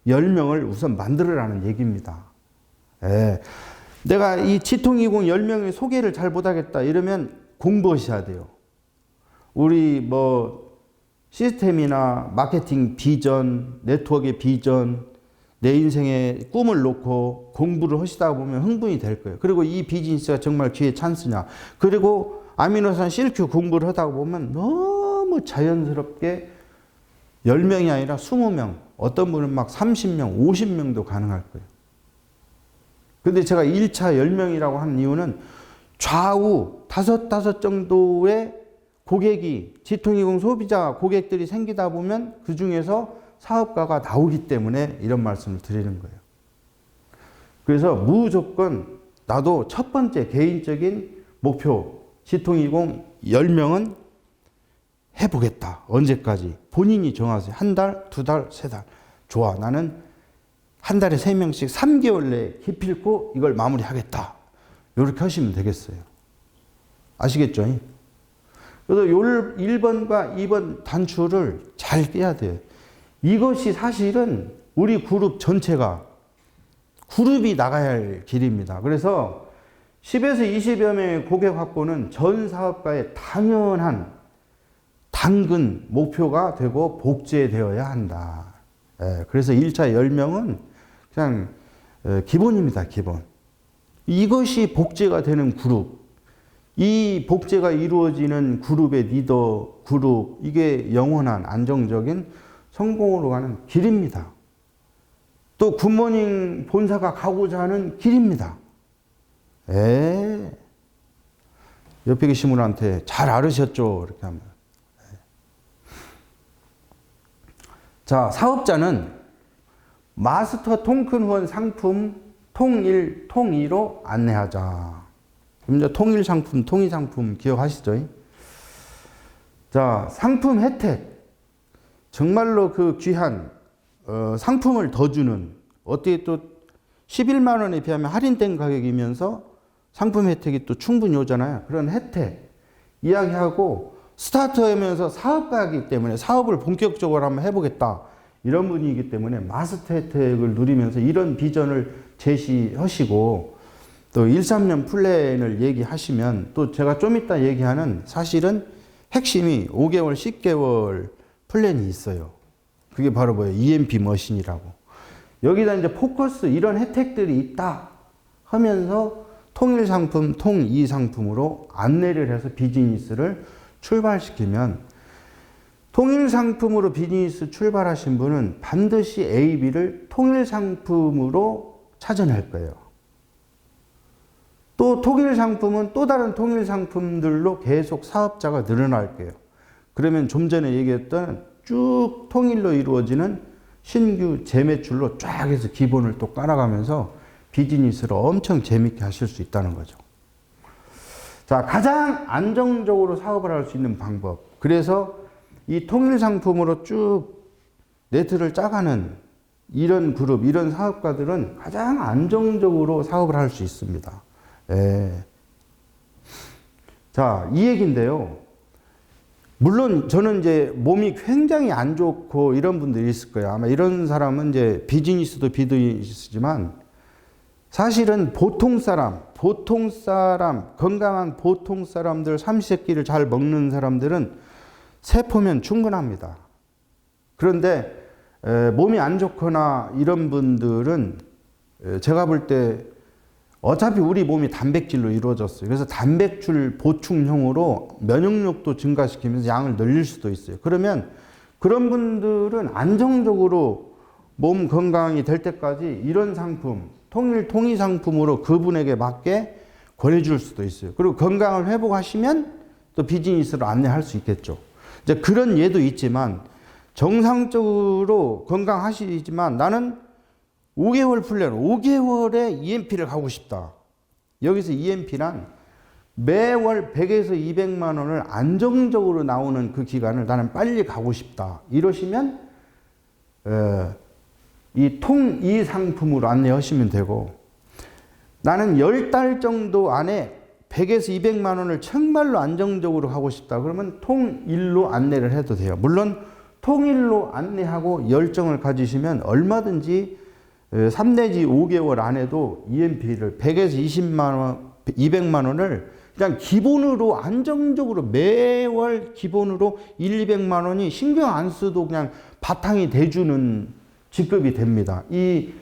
10명을 우선 만들으라는 얘기입니다. 내가 이 지통20 10명의 소개를 잘 못하겠다 이러면 공부하셔야 돼요. 우리 시스템이나 마케팅 비전, 네트워크의 비전, 내 인생의 꿈을 놓고 공부를 하시다 보면 흥분이 될 거예요. 그리고 이 비즈니스가 정말 기회 찬스냐. 그리고 아미노산 CLQ 공부를 하다 보면 너무 자연스럽게 10명이 아니라 20명, 어떤 분은 막 30명, 50명도 가능할 거예요. 근데 제가 1차 10명이라고 하는 이유는 좌우 5 정도의 고객이 지통20 소비자 고객들이 생기다 보면 그 중에서 사업가가 나오기 때문에 이런 말씀을 드리는 거예요. 그래서 무조건 나도 첫 번째 개인적인 목표 지통20 10명은 해보겠다. 언제까지? 본인이 정하세요. 한 달, 2달, 3달. 좋아. 나는 한 달에 3명씩 3개월 내에 기필코 이걸 마무리하겠다. 이렇게 하시면 되겠어요. 아시겠죠? 그래서 1번과 2번 단추를 잘 깨야 돼요. 이것이 사실은 우리 그룹 전체가 그룹이 나가야 할 길입니다. 그래서 10에서 20여 명의 고객 확보는 전 사업가의 당연한 당근 목표가 되고 복제되어야 한다. 그래서 1차 10명은 그냥 기본입니다. 기본. 이것이 복제가 되는 그룹. 이 복제가 이루어지는 그룹의 리더, 그룹, 이게 영원한 안정적인 성공으로 가는 길입니다. 또 굿모닝 본사가 가고자 하는 길입니다. 옆에 계신 분한테 잘 알으셨죠? 이렇게 하면. 자, 사업자는 마스터 통큰 후원 상품 통일, 통이로 안내하자. 이제 통일 상품, 통일 상품 기억하시죠? 자, 상품 혜택. 정말로 그 귀한 상품을 더 주는, 어떻게 또 11만 원에 비하면 할인된 가격이면서 상품 혜택이 또 충분히 오잖아요. 그런 혜택 이야기하고 스타트하면서 사업가이기 때문에 사업을 본격적으로 한번 해보겠다. 이런 분이기 때문에 마스터 혜택을 누리면서 이런 비전을 제시하시고 또 1~3년 플랜을 얘기하시면 또 제가 좀 이따 얘기하는 사실은 핵심이 5개월, 10개월 플랜이 있어요. 그게 바로 뭐예요? EMP 머신이라고. 여기다 이제 포커스 이런 혜택들이 있다 하면서 통일 상품, 통이 상품으로 안내를 해서 비즈니스를 출발시키면 통일 상품으로 비즈니스 출발하신 분은 반드시 AB를 통일 상품으로 찾아낼 거예요. 또 통일 상품은 또 다른 통일 상품들로 계속 사업자가 늘어날 거예요. 그러면 좀 전에 얘기했던 쭉 통일로 이루어지는 신규 재매출로 쫙 해서 기본을 또 깔아가면서 비즈니스를 엄청 재밌게 하실 수 있다는 거죠. 자, 가장 안정적으로 사업을 할 수 있는 방법. 그래서 이 통일 상품으로 쭉 네트를 짜가는 이런 그룹, 이런 사업가들은 가장 안정적으로 사업을 할 수 있습니다. 예. 자, 이 얘기인데요. 물론 저는 이제 몸이 굉장히 안 좋고 이런 분들이 있을 거예요. 아마 이런 사람은 이제 비즈니스도 비즈니스지만 사실은 보통 사람, 건강한 보통 사람들, 삼시세끼를 잘 먹는 사람들은 세포면 충분합니다. 그런데 몸이 안 좋거나 이런 분들은 제가 볼 때 어차피 우리 몸이 단백질로 이루어졌어요. 그래서 단백질 보충형으로 면역력도 증가시키면서 양을 늘릴 수도 있어요. 그러면 그런 분들은 안정적으로 몸 건강이 될 때까지 이런 상품, 통일 상품으로 그분에게 맞게 권해줄 수도 있어요. 그리고 건강을 회복하시면 또 비즈니스를 안내할 수 있겠죠. 이제 그런 예도 있지만 정상적으로 건강하시지만 나는 5개월 플랜, 5개월에 EMP를 가고 싶다. 여기서 EMP란 매월 100에서 200만 원을 안정적으로 나오는 그 기간을 나는 빨리 가고 싶다. 이러시면 이 상품으로 안내하시면 되고, 나는 10달 정도 안에 100에서 200만 원을 정말로 안정적으로 하고 싶다. 그러면 통일로 안내를 해도 돼요. 물론 통일로 안내하고 열정을 가지시면 얼마든지 3 내지 5개월 안에도 EMP를 100에서 20만 원, 200만 원을 그냥 기본으로 안정적으로 매월 기본으로 1, 200만 원이 신경 안 써도 그냥 바탕이 돼주는 직급이 됩니다. 이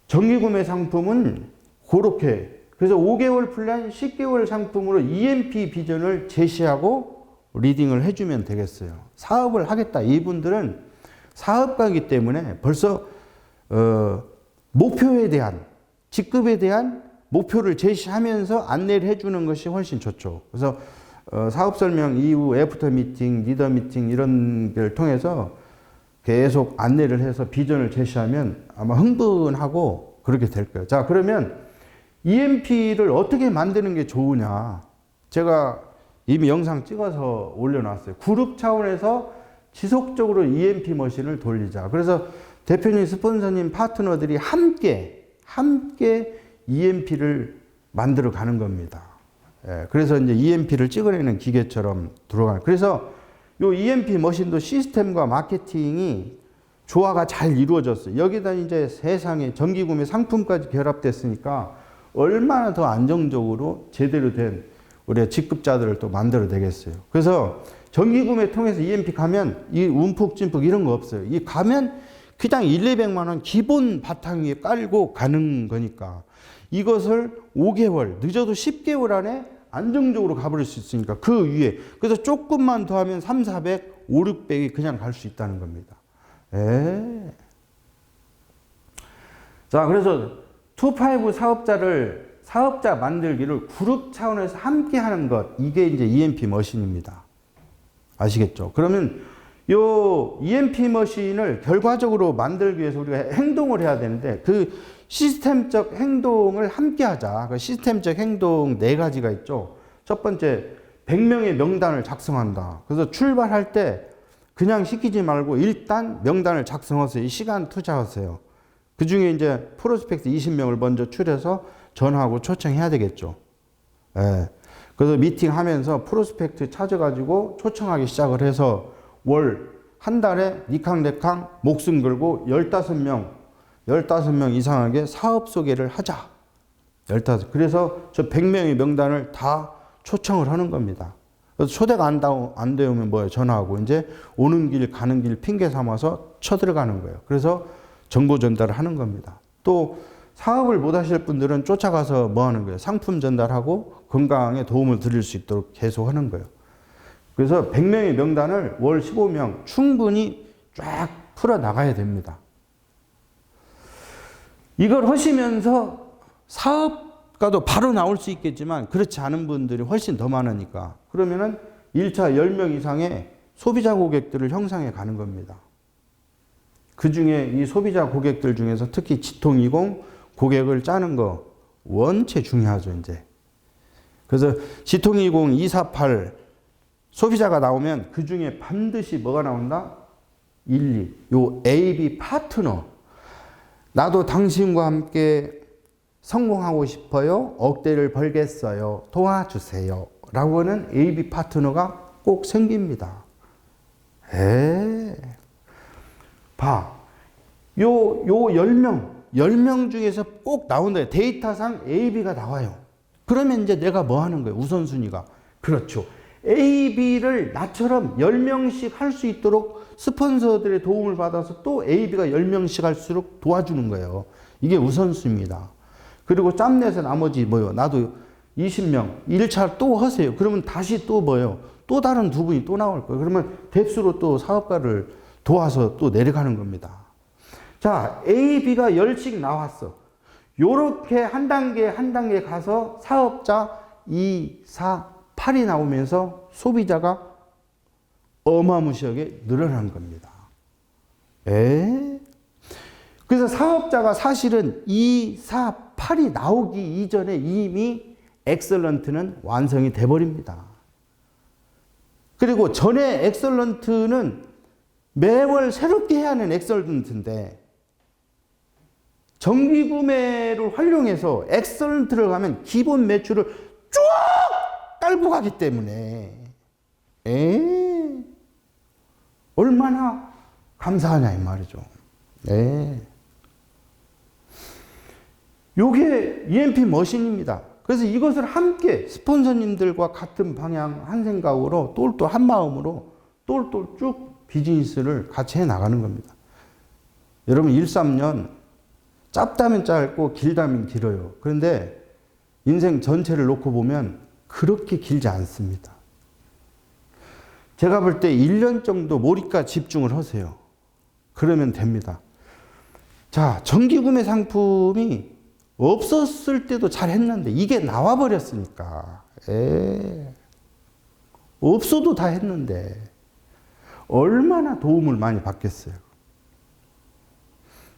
정기구매 상품은 그렇게, 그래서 5개월 플랜 10개월 상품으로 EMP 비전을 제시하고 리딩을 해주면 되겠어요. 사업을 하겠다. 이분들은 사업가이기 때문에 벌써 목표에 대한, 직급에 대한 목표를 제시하면서 안내를 해주는 것이 훨씬 좋죠. 그래서 사업 설명 이후 애프터 미팅, 리더 미팅 이런 걸 통해서 계속 안내를 해서 비전을 제시하면 아마 흥분하고 그렇게 될 거예요. 자, 그러면 EMP를 어떻게 만드는 게 좋으냐. 제가 이미 영상 찍어서 올려놨어요. 그룹 차원에서 지속적으로 EMP 머신을 돌리자. 그래서 대표님, 스폰서님, 파트너들이 함께 EMP를 만들어 가는 겁니다. 예, 그래서 이제 EMP를 찍어내는 기계처럼 들어가는. 그래서 요 EMP 머신도 시스템과 마케팅이 조화가 잘 이루어졌어요. 여기다 이제 세상에 정기구매 상품까지 결합됐으니까 얼마나 더 안정적으로 제대로 된 우리 직급자들을 또 만들어 내겠어요. 그래서 정기구매 통해서 EMP 가면 이 움푹짐푹 이런 거 없어요. 이 가면 그냥 1, 200만 원 기본 바탕 위에 깔고 가는 거니까 이것을 5개월, 늦어도 10개월 안에 안정적으로 가버릴 수 있으니까 그 위에. 그래서 조금만 더 하면 3, 400, 5, 600이 그냥 갈 수 있다는 겁니다. 자, 그래서 2-5 사업자 만들기를 그룹 차원에서 함께 하는 것, 이게 이제 EMP 머신입니다. 아시겠죠? 그러면 요 EMP 머신을 결과적으로 만들기 위해서 우리가 행동을 해야 되는데 그 시스템적 행동을 함께 하자. 그 시스템적 행동 4가지가 있죠. 첫 번째, 100명의 명단을 작성한다. 그래서 출발할 때 그냥 시키지 말고 일단 명단을 작성해서 이 시간 투자하세요. 그 중에 이제 프로스펙트 20명을 먼저 추려서 전화하고 초청해야 되겠죠. 예. 그래서 미팅하면서 프로스펙트 찾아가지고 초청하기 시작을 해서 한 달에 니캉네캉 목숨 걸고 15명 이상하게 사업 소개를 하자. 15. 그래서 저 100명의 명단을 다 초청을 하는 겁니다. 그래서 초대가 안 되면 뭐예요? 전화하고 이제 오는 길 가는 길 핑계 삼아서 쳐들어가는 거예요. 그래서 정보 전달을 하는 겁니다. 또 사업을 못 하실 분들은 쫓아가서 뭐 하는 거예요? 상품 전달하고 건강에 도움을 드릴 수 있도록 계속 하는 거예요. 그래서 100명의 명단을 월 15명 충분히 쫙 풀어 나가야 됩니다. 이걸 하시면서 사업가도 바로 나올 수 있겠지만 그렇지 않은 분들이 훨씬 더 많으니까 그러면은 1차 10명 이상의 소비자 고객들을 형성해 가는 겁니다. 그 중에 이 소비자 고객들 중에서 특히 지통20 고객을 짜는 거 원체 중요하죠, 이제. 그래서 지통20, 248 소비자가 나오면 그 중에 반드시 뭐가 나온다? 1, 2. 요 AB 파트너. 나도 당신과 함께 성공하고 싶어요. 억대를 벌겠어요. 도와주세요. 라고 하는 AB 파트너가 꼭 생깁니다. 봐. 요 10명 중에서 꼭 나온다. 데이터상 AB가 나와요. 그러면 이제 내가 뭐 하는 거예요? 우선순위가. 그렇죠. AB를 나처럼 10명씩 할 수 있도록 스폰서들의 도움을 받아서 또 AB가 10명씩 할수록 도와주는 거예요. 이게 우선순위입니다. 그리고 짬내서 나머지 뭐요? 나도 20명, 1차 또 하세요. 그러면 다시 또 뭐요? 또 다른 두 분이 또 나올 거예요. 그러면 뎁스로 또 사업가를 도와서 또 내려가는 겁니다. 자, A, B가 10씩 나왔어. 요렇게 한 단계 가서 사업자 2, 4, 8이 나오면서 소비자가 어마무시하게 늘어난 겁니다. 그래서 사업자가 사실은 2, 4, 8이 나오기 이전에 이미 엑설런트는 완성이 돼버립니다. 그리고 전에 엑설런트는 매월 새롭게 해야 하는 엑설런트인데 정기 구매를 활용해서 엑설런트를 가면 기본 매출을 쭉 깔고 가기 때문에 얼마나 감사하냐 이 말이죠. 요게 EMP 머신입니다. 그래서 이것을 함께 스폰서님들과 같은 방향 한 생각으로 똘똘 한 마음으로 똘똘 쭉 비즈니스를 같이 해 나가는 겁니다. 여러분 1, 3년 짧다면 짧고 길다면 길어요. 그런데 인생 전체를 놓고 보면 그렇게 길지 않습니다. 제가 볼 때 1년 정도 몰입과 집중을 하세요. 그러면 됩니다. 자, 정기구매 상품이 없었을 때도 잘 했는데 이게 나와버렸으니까 없어도 다 했는데 얼마나 도움을 많이 받겠어요.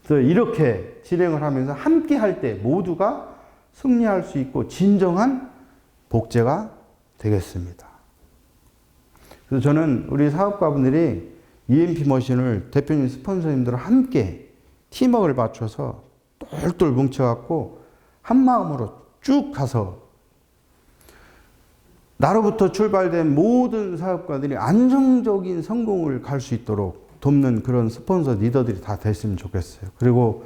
그래서 이렇게 진행을 하면서 함께 할 때 모두가 승리할 수 있고 진정한 복제가 되겠습니다. 그래서 저는 우리 사업가분들이 EMP 머신을 대표님 스폰서님들과 함께 팀워크를 맞춰서 똘똘 뭉쳐갖고 한 마음으로 쭉 가서 나로부터 출발된 모든 사업가들이 안정적인 성공을 갈 수 있도록 돕는 그런 스폰서 리더들이 다 됐으면 좋겠어요. 그리고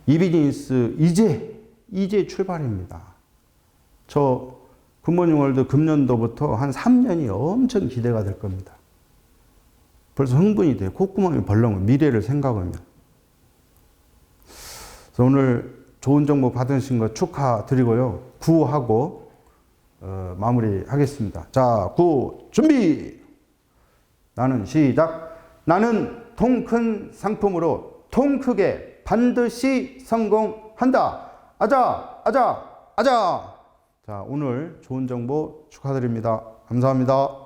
이 비즈니스 이제 출발입니다. 저 굿모닝 월드 금년도부터 한 3년이 엄청 기대가 될 겁니다. 벌써 흥분이 돼요. 콧구멍이 벌렁 미래를 생각하면. 그래서 오늘 좋은 정보 받으신 거 축하드리고요. 구하고 마무리하겠습니다. 자, 구 준비. 나는 시작. 나는 통 큰 상품으로 통 크게 반드시 성공한다. 아자, 아자, 아자. 자, 오늘 좋은 정보 축하드립니다. 감사합니다.